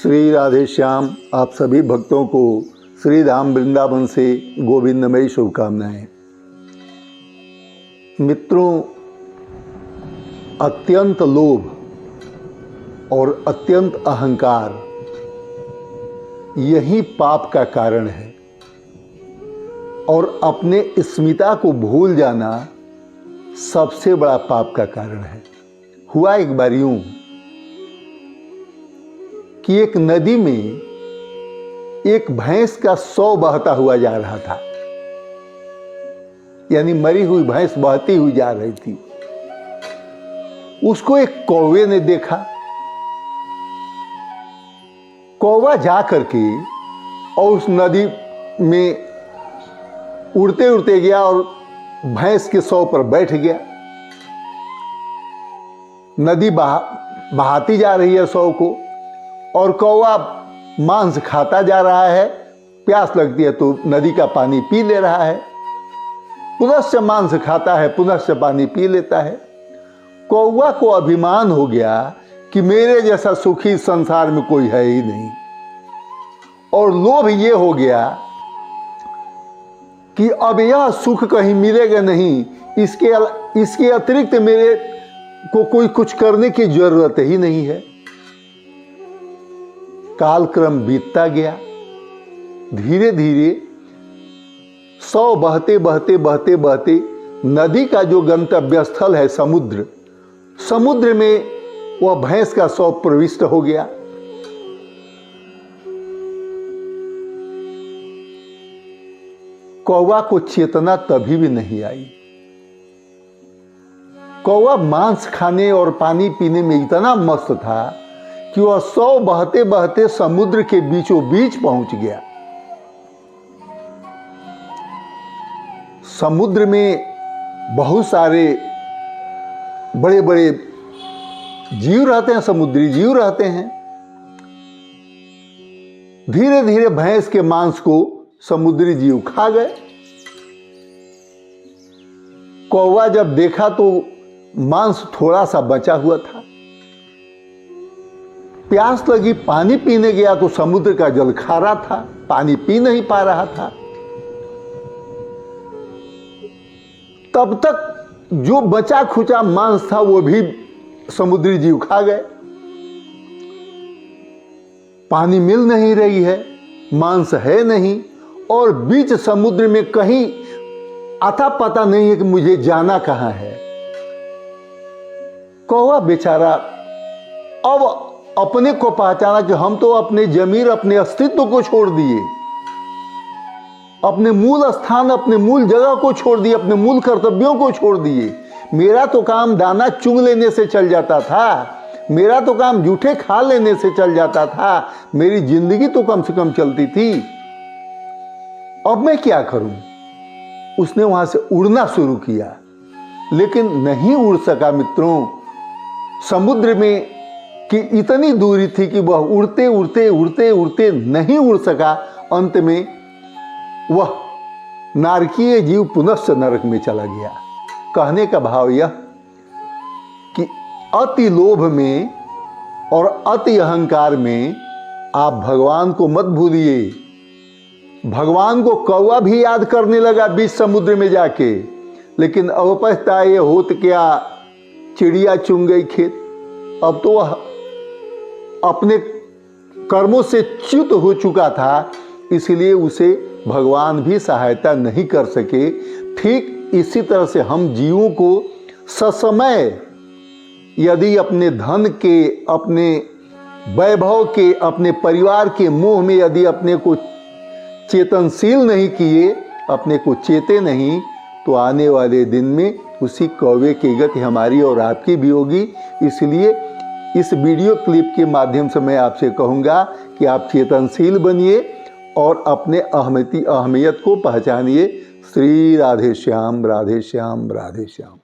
श्री राधे श्याम। आप सभी भक्तों को श्री धाम वृंदावन से गोविंदमयी शुभकामनाएं। मित्रों, अत्यंत लोभ और अत्यंत अहंकार यही पाप का कारण है और अपने अस्मिता को भूल जाना सबसे बड़ा पाप का कारण है। हुआ एक बार यूं कि एक नदी में एक भैंस का शव बहता हुआ जा रहा था, यानी मरी हुई भैंस बहती हुई जा रही थी। उसको एक कौवे ने देखा। कौवा जा करके और उस नदी में उड़ते उड़ते गया और भैंस के शव पर बैठ गया। नदी बहाती जा रही है शव को और कौवा मांस खाता जा रहा है। प्यास लगती है तो नदी का पानी पी ले रहा है, पुनश्च मांस खाता है, पुनश्च पानी पी लेता है। कौवा को अभिमान हो गया कि मेरे जैसा सुखी संसार में कोई है ही नहीं, और लोभ ये हो गया कि अब यह सुख कहीं मिलेगा नहीं, इसके अतिरिक्त मेरे को कोई कुछ करने की जरूरत ही नहीं है। कालक्रम बीतता गया। धीरे धीरे शव बहते बहते बहते बहते नदी का जो गंतव्य स्थल है समुद्र में वह भैंस का शव प्रविष्ट हो गया। कौवा को चेतना तभी भी नहीं आई। कौवा मांस खाने और पानी पीने में इतना मस्त था कि वह शव बहते बहते समुद्र के बीचों बीच पहुंच गया। समुद्र में बहुत सारे बड़े बड़े जीव रहते हैं, समुद्री जीव रहते हैं। धीरे धीरे भैंस के मांस को समुद्री जीव खा गए। कौवा जब देखा तो मांस थोड़ा सा बचा हुआ था। प्यास लगी, पानी पीने गया तो समुद्र का जल खारा था, पानी पी नहीं पा रहा था। तब तक जो बचा खुचा मांस था वो भी समुद्री जीव खा गए। पानी मिल नहीं रही है, मांस है नहीं, और बीच समुद्र में कहीं आता पता नहीं है कि मुझे जाना कहां है। कौवा बेचारा अब अपने को पहचाना कि हम तो अपने जमीर, अपने अस्तित्व को छोड़ दिए, अपने मूल स्थान, अपने मूल जगह को छोड़ दिए, अपने मूल कर्तव्यों को छोड़ दिए। मेरा तो काम दाना चुंग लेने से चल जाता था, मेरा तो काम जूठे खा लेने से चल जाता था, मेरी जिंदगी तो कम से कम चलती थी। अब मैं क्या करूं? उसने वहां से उड़ना शुरू किया, लेकिन नहीं उड़ सका। मित्रों, समुद्र में कि इतनी दूरी थी कि वह उड़ते उड़ते उड़ते उड़ते नहीं उड़ सका। अंत में वह नारकीय जीव पुनश्च नरक में चला गया। कहने का भाव यह कि अति लोभ में और अति अहंकार में आप भगवान को मत भूलिए। भगवान को कौवा भी याद करने लगा बीच समुद्र में जाके, लेकिन अब पछताए होत क्या, चिड़िया चुंग गई खेत। अब तो वह अपने कर्मों से च्युत हो चुका था, इसलिए उसे भगवान भी सहायता नहीं कर सके। ठीक इसी तरह से हम जीवों को ससमय यदि अपने धन के, अपने वैभव के, अपने परिवार के मोह में यदि अपने को चेतनशील नहीं किए, अपने को चेते नहीं, तो आने वाले दिन में उसी कौवे की गति हमारी और आपकी भी होगी। इसलिए इस वीडियो क्लिप के माध्यम से मैं आपसे कहूँगा कि आप चेतनशील बनिए और अपने अहमियत को पहचानिए। श्री राधे श्याम, राधे श्याम, राधे श्याम।